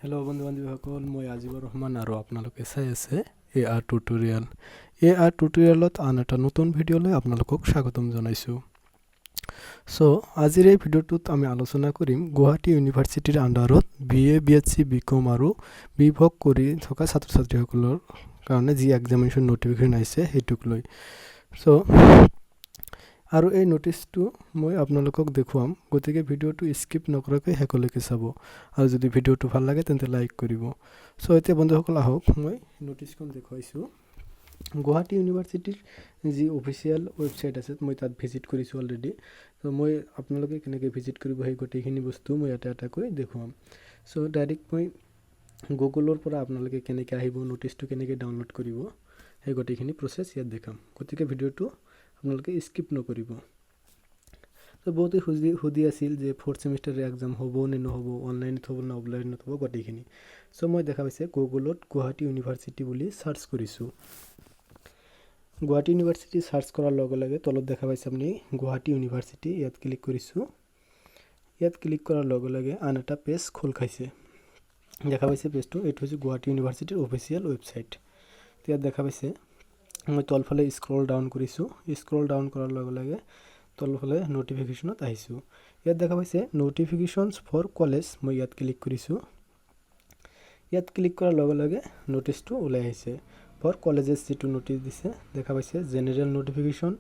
Hello बंधु बान्धवीসকল মই আজিবৰ ৰহমান আৰু আপোনালোকে চাই আছে এআৰ টিউটোৰিয়েলত আন এটা নতুন ভিডিঅ'লৈ আপোনালোকক স্বাগতম জনাইছো। সো আজিৰ এই ভিডিঅ'টোত আমি আলোচনা কৰিম গুৱাহাটী ইউনিভাৰ্চিটিৰ আন্ডাৰত BA B.Sc B.Com আৰু বিভাগ কৰি থকা ছাত্ৰ-ছাত্ৰীসকলৰ কাৰণে যি এক্সামিনেশ্যন নোটিফিকেশন আহিছে হেতুক লৈ। সো আৰু এই নোটিছটো মই আপোনালোকক দেখুৱাম, গতিকে ভিডিঅ'টো স্কিপ নকৰাকৈ শেষলৈকে চাব আৰু যদি ভিডিঅ'টো ভাল লাগে তেন্তে লাইক কৰিব। সো এতিয়া বন্ধুসকল আহক মই নোটিছখন দেখুৱাইছো। গুৱাহাটী ইউনিভাৰ্চিটিৰ যি অফিচিয়েল ৱেবছাইট আছে মই তাত ভিজিট কৰিছো অলৰেডি। তো মই আপোনালোকে কেনেকৈ ভিজিট কৰিব সেই গোটেইখিনি বস্তু মই এটা এটাকৈ দেখুৱাম। সো ডাইৰেক্ট মই গুগলৰ পৰা আপোনালোকে কেনেকৈ আহিব, নোটিছটো কেনেকৈ ডাউনলোড কৰিব সেই গোটেইখিনি প্ৰচেছ ইয়াত দেখাম, গতিকে ভিডিঅ'টো আপোনালোকে স্কিপ নকৰিব। তো বহুতে সুধি আছিল যে 4th সেমিষ্টাৰৰ এক্সাম হ'ব নে নহ'ব, অনলাইনত হ'ব নে অফলাইনত হ'ব গোটেইখিনি। সো মই দেখা পাইছে গুগলত গুৱাহাটী ইউনিভাৰ্চিটি বুলি সাৰ্চ কৰিছোঁ। গুৱাহাটী ইউনিভাৰ্চিটি সাৰ্চ কৰাৰ লগে লগে তলত দেখা পাইছে আপুনি গুৱাহাটী ইউনিভাৰ্চিটি, ইয়াত ক্লিক কৰিছোঁ। ইয়াত ক্লিক কৰাৰ লগে লগে আন এটা পেজ খোল খাইছে। দেখা পাইছে পেজটো, এইটো হৈছে গুৱাহাটী ইউনিভাৰ্চিটিৰ অফিচিয়েল ৱেবছাইট। ইয়াত দেখা পাইছে মই তলফালে স্ক্ৰল ডাউন কৰিছোঁ। স্ক্ৰল ডাউন কৰাৰ লগে লগে তলফালে নোটিফিকেশ্যনত আহিছোঁ। ইয়াত দেখা পাইছে নোটিফিকেশ্যনছ ফৰ কলেজ, মই ইয়াত ক্লিক কৰিছোঁ। ইয়াত ক্লিক কৰাৰ লগে লগে নোটিছটো ওলাই আহিছে। ফৰ কলেজেছ যিটো নোটিছ দিছে দেখা পাইছে জেনেৰেল নোটিফিকেশ্যন,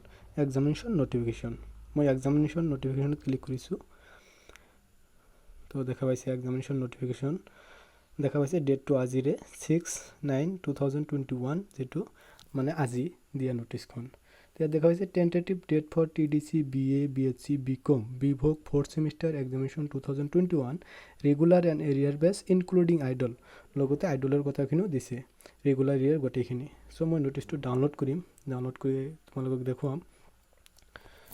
এক্সামিনেশ্যন নোটিফিকেশ্যন। মই এক্সামিনেশ্যন নোটিফিকেশ্যনত ক্লিক কৰিছোঁ। তো দেখা পাইছে এক্সামিনেশ্যন নোটিফিকেশ্যন, দেখা পাইছে ডেটটো আজিৰে 6/9/2021, যেটো মানে আজি দিয়া নোটিছখন। ইয়াত দেখা পাইছে tentative date for TDC BA B.Sc B.Com বিভাগ 4th semester examination 2021 regular and এৰিয়াৰ বেছ ইনক্লুডিং আইডল, লগতে আইডলৰ কথাখিনিও দিছে, ৰেগুলাৰ এৰিয়াৰ গোটেইখিনি। সো মই নোটিছটো ডাউনলোড কৰিম, ডাউনলোড কৰি তোমালোকক দেখুৱাম।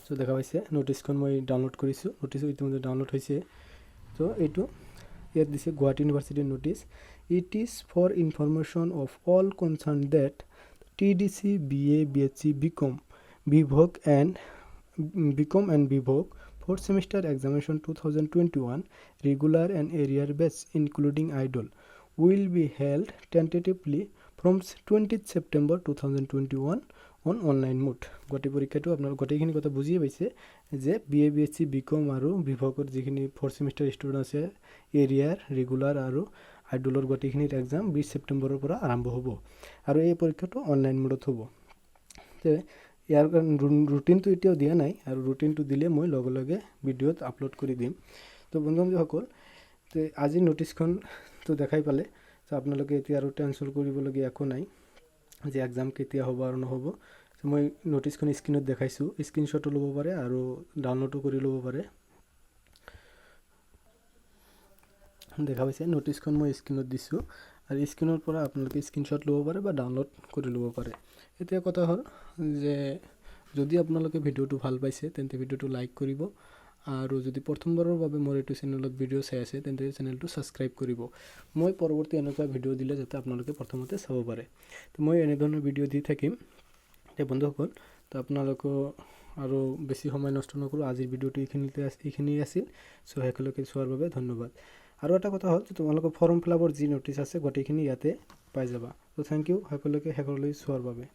সো দেখা পাইছে নোটিছখন মই ডাউনলোড কৰিছোঁ, নোটিছ ইতিমধ্যে ডাউনলোড হৈছে। তো এইটো ইয়াত দিছে গুৱাহাটী ইউনিভাৰ্চিটিৰ notice. It is for information of all concern date TDC BA B.Sc B.Com বিভাগ and বিভাগ 4th semester examination 2021 regular and area based including idol will be held tentatively from 20th September 2021 on online mode। গোটেই পৰীক্ষাটো আপোনাৰ গোটেইখিনি কথা বুজিয়ে পাইছে যে BA B.Sc B.Com আৰু বিভাগৰ যিখিনি 4th semester ষ্টুডেণ্ট আছে এৰিয়াৰ, ৰেগুলাৰ আৰু আইডলৰ গোটেইখিনিৰ এক্সাম 20 ছেপ্টেম্বৰৰ পৰা আৰম্ভ হ'ব আৰু এই পৰীক্ষাটো অনলাইন মোডত হ'ব। তে ইয়াৰ ৰুটিনটো এতিয়াও দিয়া নাই আৰু ৰুটিনটো দিলে মই লগে লগে ভিডিঅ'ত আপলোড কৰি দিম। তো বন্ধুসকল, তে আজি নোটিছখনটো দেখাই পালে। তো আপোনালোকে এতিয়া আৰু টেনশ্যন কৰিবলগীয়া একো নাই যে এক্সাম কেতিয়া হ'ব আৰু নহ'ব। তো মই নোটিছখন স্ক্ৰীণত দেখাইছোঁ, স্ক্ৰীনশ্বটো ল'ব পাৰে আৰু ডাউনলোডো কৰি ল'ব পাৰে। দেখা পাইছে নোটিছখন মই স্ক্ৰীণত দিছোঁ আৰু স্ক্ৰীণৰ পৰা আপোনালোকে স্ক্ৰীনশ্বট ল'ব পাৰে বা ডাউনলোড কৰি ল'ব পাৰে। এতিয়া কথা হ'ল যে যদি আপোনালোকে ভিডিঅ'টো ভাল পাইছে তেন্তে ভিডিঅ'টো লাইক কৰিব আৰু যদি প্ৰথমবাৰৰ বাবে মোৰ এইটো চেনেলত ভিডিঅ' চাই আছে তেন্তে চেনেলটো ছাবস্ক্ৰাইব কৰিব। মই পৰৱৰ্তী এনেকুৱা ভিডিঅ' দিলে যাতে আপোনালোকে প্ৰথমতে চাব পাৰে। তো মই এনেধৰণৰ ভিডিঅ' দি থাকিম। এতিয়া বন্ধুসকল, তো আপোনালোকক আৰু বেছি সময় নষ্ট নকৰোঁ, আজিৰ ভিডিঅ'টো এইখিনি আছিল। সো শেষলৈকে চোৱাৰ বাবে ধন্যবাদ। আৰু এটা কথা হ'ল যে তোমালোকৰ ফৰ্ম ফিল আপৰ যি নোটিছ আছে গোটেইখিনি ইয়াতে পাই যাবা। তো থেংক ইউ সকলোকে শেষলৈ চোৱাৰ বাবে।